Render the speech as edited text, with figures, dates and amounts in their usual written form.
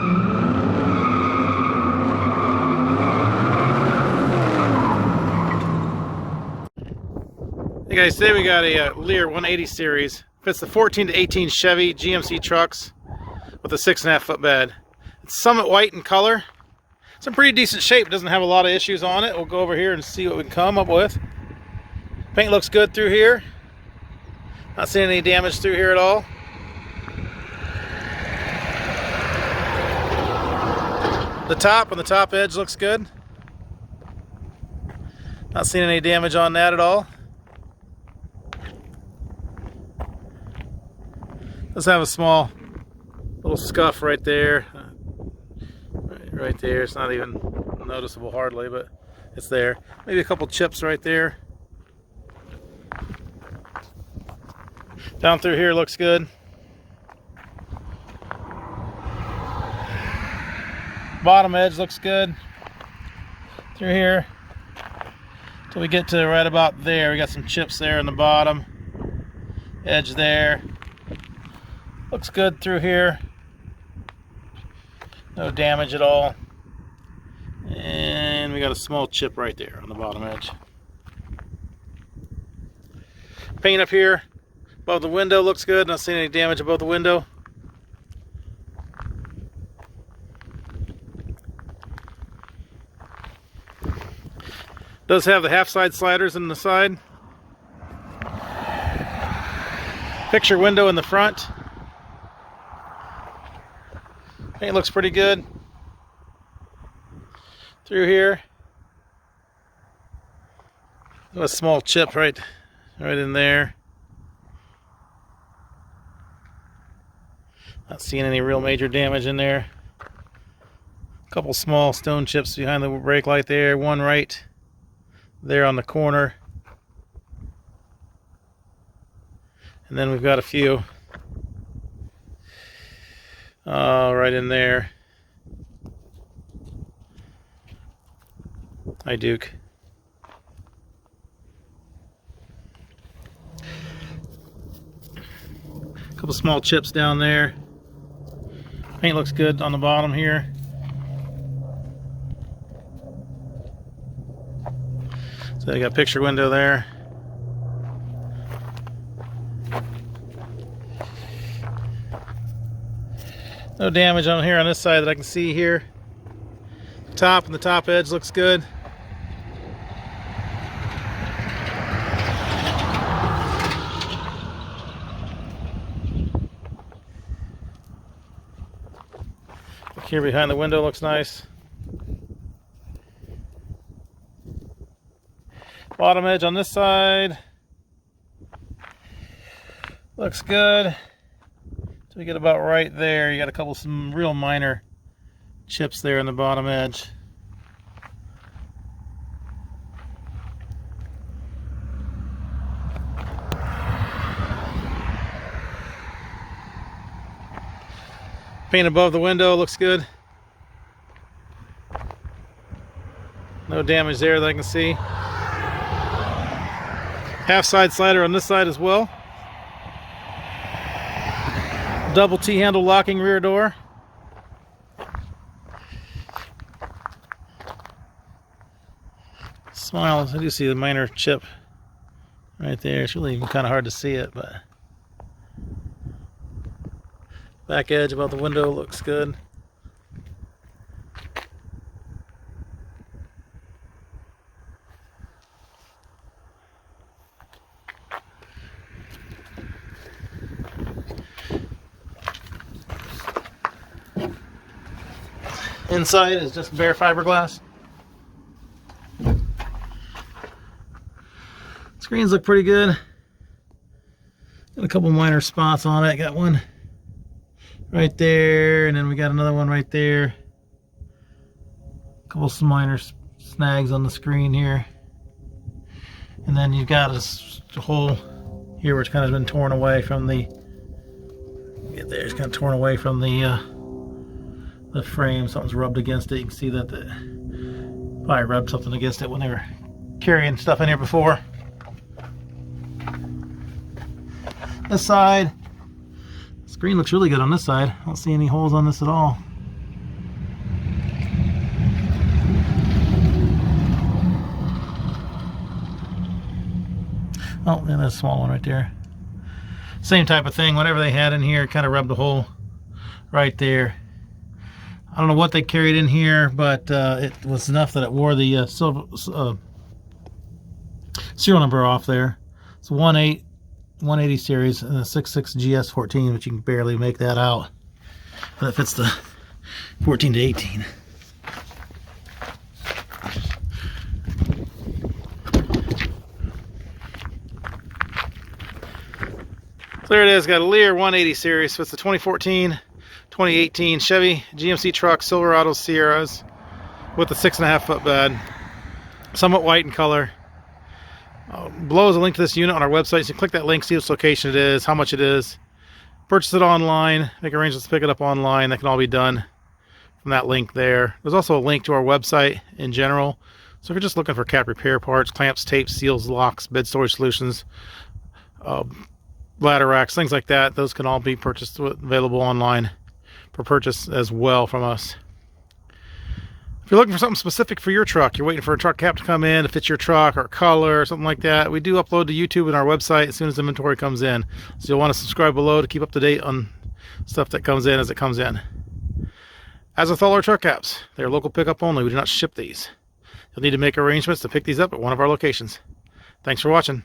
Hey guys, today we got a Leer 180 series. Fits the 14 to 18 Chevy GMC trucks with a 6.5 foot bed. It's Summit white in color. It's in pretty decent shape. It doesn't have a lot of issues on it. We'll go over here and see what we can come up with. Paint looks good through here. Not seeing any damage through here at all. The top on the top edge looks good. Not seeing any damage on that at all. Does have a small little scuff right there. Right there. It's not even noticeable hardly, but it's there. Maybe a couple chips right there. Down through here looks good. Bottom edge looks good. Through here. Till we get to right about there. We got some chips there in the bottom. Edge there. Looks good through here. No damage at all. And we got a small chip right there on the bottom edge. Paint up here above the window looks good. Not seeing any damage above the window. Does have the half side sliders in the side. Picture window in the front. Paint looks pretty good. Through here. A small chip right in there. Not seeing any real major damage in there. A couple small stone chips behind the brake light there. One right there on the corner. And then we've got a few right in there. Hi, Duke. A couple small chips down there. Paint looks good on the bottom here. So I got a picture window there. No damage on here on this side that I can see here. Top and the top edge looks good. Look here behind the window looks nice. Bottom edge on this side looks good. So we get about right there. You got a couple some real minor chips there in the bottom edge. Paint above the window looks good. No damage there that I can see. Half side slider on this side as well. Double T-handle locking rear door. Smiles. I do see the minor chip right there. It's really kind of hard to see it, but back edge above the window looks good. Inside is just bare fiberglass. Screens look pretty good. Got a couple minor spots on it. Got one right there, and then we got another one right there. A couple some minor snags on the screen here. And then you've got a hole here where it's kind of been torn away from the, get there, it's kind of torn away from the frame. Something's rubbed against it. You can see that probably rubbed something against it when they were carrying stuff in here before. This side, screen looks really good on this side. I don't see any holes on this at all. Oh, and there's a small one right there. Same type of thing. Whatever they had in here, kind of rubbed a hole right there. I don't know what they carried in here, but it was enough that it wore the serial number off there. It's 180 series and a 66 GS14, which you can barely make that out. But it fits the 14 to 18. So there it is. Got a Leer 180 series. So it's the 2014, 2018 Chevy GMC truck, Silverado Sierras with a 6.5 foot bed. Somewhat white in color. Below is a link to this unit on our website. So you can click that link, see which location it is, how much it is. Purchase it online, make arrangements to pick it up online. That can all be done from that link there. There's also a link to our website in general. So if you're just looking for cap repair parts, clamps, tapes, seals, locks, bed storage solutions, ladder racks, things like that, those can all be purchased, available online for purchase as well from us. If you're looking for something specific for your truck, you're waiting for a truck cap to come in to fit your truck or color or something like that, we do upload to YouTube and our website as soon as inventory comes in. So you'll want to subscribe below to keep up to date on stuff that comes in as it comes in. As with all our truck caps, they are local pickup only. We do not ship these. You'll need to make arrangements to pick these up at one of our locations. Thanks for watching.